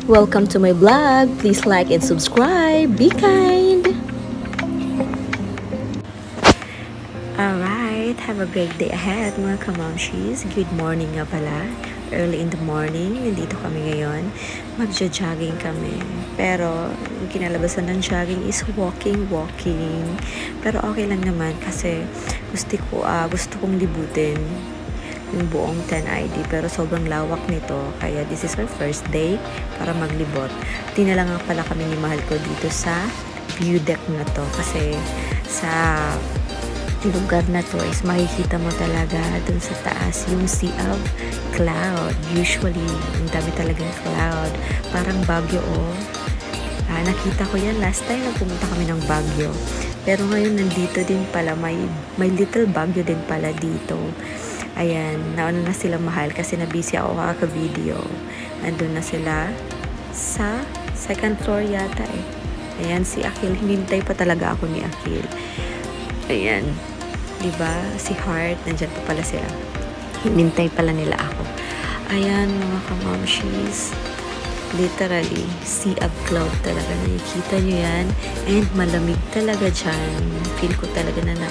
Welcome to my vlog. Please like and subscribe. Be kind. Alright, have a great day ahead mga kamamshis. Good morning nga pala. Early in the morning, nandito kami ngayon. Magja-jogging kami. Pero, yung kinalabasan ng jogging is walking. Pero okay lang naman kasi gusto kong libutin yung buong 10ID. Pero sobrang lawak nito. Kaya this is our first day para maglibot. Dinala nga pala kami ni mahal ko dito sa view deck na to. Kasi sa lugar na to is makikita mo talaga dun sa taas yung sea of cloud. Usually, ang dami talagang cloud. Parang Baguio, oh. Nakita ko yan last time na pumunta kami ng Baguio. Pero ngayon, nandito din pala. May little Baguio din pala dito. Ayan, nauna na sila mahal kasi nabisi ako kaka-video. Nandun na sila sa second floor yata eh. Ayan, si Akil. Hinintay pa talaga ako ni Akil. Ayan. Diba? Si Heart, nandyan pa pala sila. Hinintay pala nila ako. Ayan, mga kamamshis. Literally, sea of cloud talaga. Nakikita nyo yan. And malamig talaga dyan. Feel ko talaga na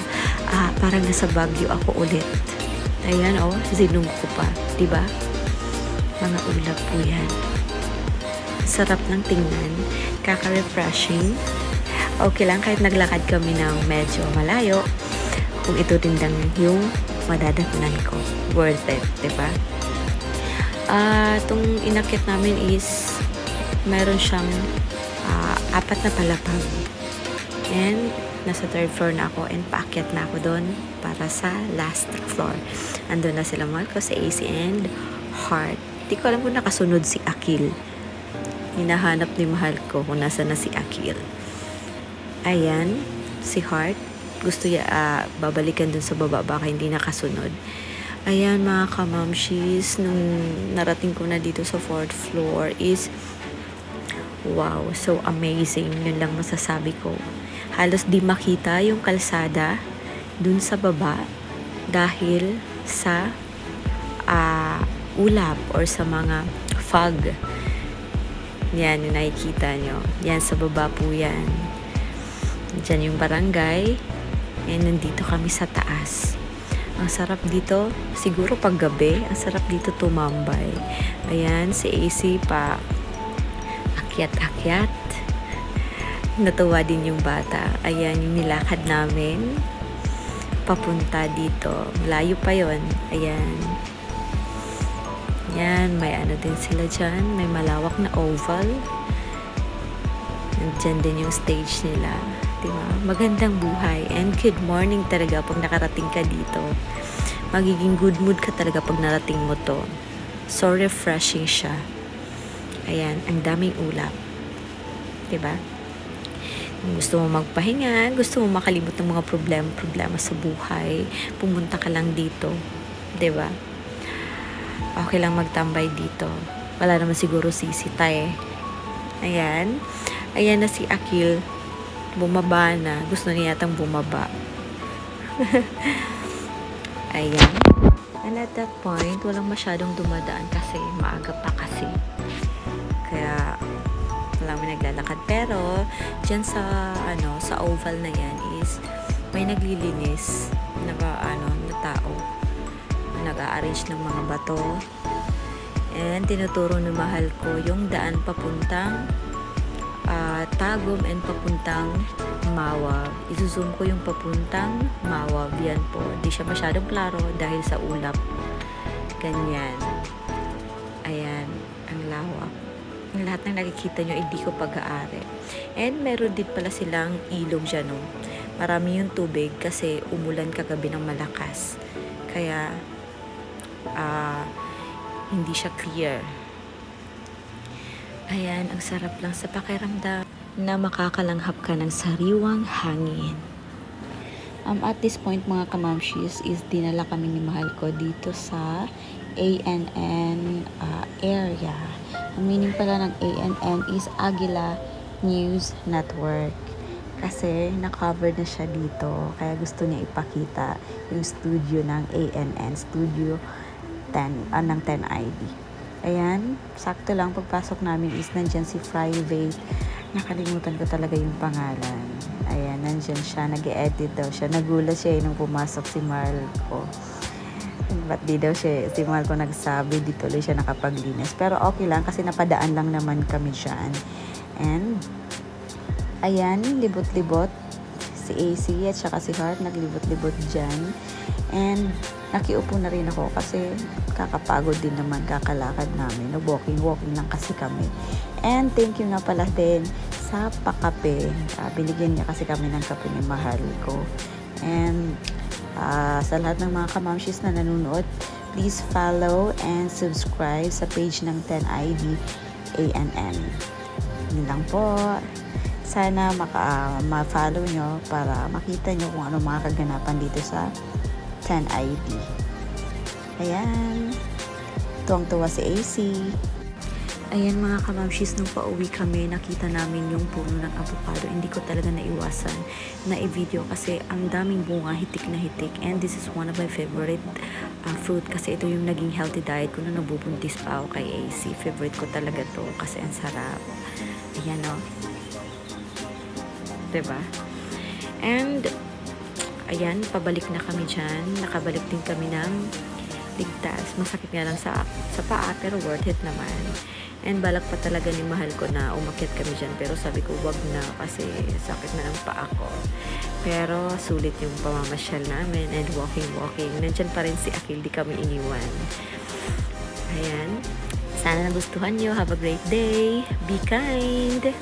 parang nasa Baguio ako ulit. Ayan, oh, zinong ko pa. Diba? Mga ulap po yan. Sarap ng tingnan. Kaka-refreshing. Okay lang, kahit naglakad kami ng medyo malayo. Kung ito din lang yung madadatnan ko. Worth it, diba? Itong inakit namin is meron siyang 4 na palapag. And nasa 3rd floor na ako and paakyat na ako doon para sa last floor. Andun na sila mahal ko sa AC and Heart. Di ko alam kung nakasunod si Akil. Hinahanap ni mahal ko kung nasa na si Akil. Ayan, si Heart. Gusto niya babalikan dun sa baba, baka hindi nakasunod. Ayan mga kamamshis, nung narating ko na dito sa 4th floor is wow, so amazing. Yun lang masasabi ko. Halos di makita yung kalsada dun sa baba dahil sa ulap or sa mga fog. Yan, yung nakikita nyo. Yan, sa baba po yan. Diyan yung barangay. And nandito kami sa taas. Ang sarap dito, siguro pag gabi, ang sarap dito tumambay. Ayan, si AC pa akyat-akyat. Natuwa din yung bata. Ayan, yung nilakad namin papunta dito. Malayo pa yon. Ayan. Yan, may ano din sila dyan. May malawak na oval. Nandyan din yung stage nila. Diba? Magandang buhay and good morning talaga pag nakarating ka dito. Magiging good mood ka talaga pag narating mo to. So refreshing siya. Ayan, ang daming ulap. Diba? Kung gusto mo magpahinga, gusto mo makalimot ng mga problema sa buhay, pumunta ka lang dito. Diba? Okay lang magtambay dito. Wala naman siguro sisita eh. Ayan. Ayan na si Akil. Bumaba na. Gusto niya yatang bumaba. Ayan. And at that point, walang masyadong dumadaan kasi maaga pa kasi. Kaya, walang may naglalakad. Pero, dyan sa oval na yan is, may naglilinis na tao. Nag-a-arrange ng mga bato. And, tinuturo ng mahal ko yung daan papuntang Tagum and papuntang Mawag. Isusum ko yung papuntang Mawag. Yan po. Di siya masyadong klaro dahil sa ulap. Ganyan. Ayan. Ang lawak. Ang lahat ng nakikita nyo, hindi ko pag-aari. And meron din pala silang ilog dyan. No? Marami yung tubig kasi umulan kagabi ng malakas. Kaya hindi siya clear. Ayan, ang sarap lang sa pakiramdam na makakalanghap ka ng sariwang hangin. At this point mga kamamshis is dinala kami ni mahal ko dito sa ANN area. Ang meaning pala ng ANN is Aguila News Network. Kasi na-covered na siya dito. Kaya gusto niya ipakita yung studio ng ANN, Studio 10, ng 10ID. Ayan, sakto lang pagpasok namin is nandyan si Private. Nakalimutan ko talaga yung pangalan. Ayan, nandyan siya, nag-edit daw siya. Nagulat siya nung pumasok si Marco. Ba't di daw siya, si Marco nagsabi, di tuloy siya nakapaglinis. Pero okay lang kasi napadaan lang naman kami dyan. And, ayan, libot-libot. Si AC at saka si Heart naglibot-libot dyan. And, nakiupo na rin ako kasi kakapagod din naman kakalakad namin. Walking lang kasi kami. And thank you nga pala din sa pakape. Binigyan niya kasi kami ng kape ni mahal ko. And sa lahat ng mga kamamshis na nanonood, please follow and subscribe sa page ng 10ID ANN. Yun lang po. Sana ma-follow nyo para makita nyo kung ano mga kaganapan dito sa 10ID. Ayan. Tuwang-tuwa si AC. Ayan mga kamamshis, nung pauwi kami, nakita namin yung puno ng avocado. Hindi ko talaga naiwasan na i-video kasi ang daming bunga, hitik na hitik. And this is one of my favorite fruit kasi ito yung naging healthy diet ko nung nabubuntis pa ako kay AC. Favorite ko talaga to kasi ang sarap. Ayan o. Diba? And ayan, pabalik na kami dyan. Nakabalik din kami ng ligtas. Masakit nga lang sa paa, pero worth it naman. And balak pa talaga ni mahal ko na umakyat kami dyan. Pero sabi ko, wag na kasi sakit na ng paa ko. Pero sulit yung pamamasyal namin and walking. Nandyan pa rin si Akil, di kami iniwan. Ayan. Sana nagustuhan nyo. Have a great day. Be kind.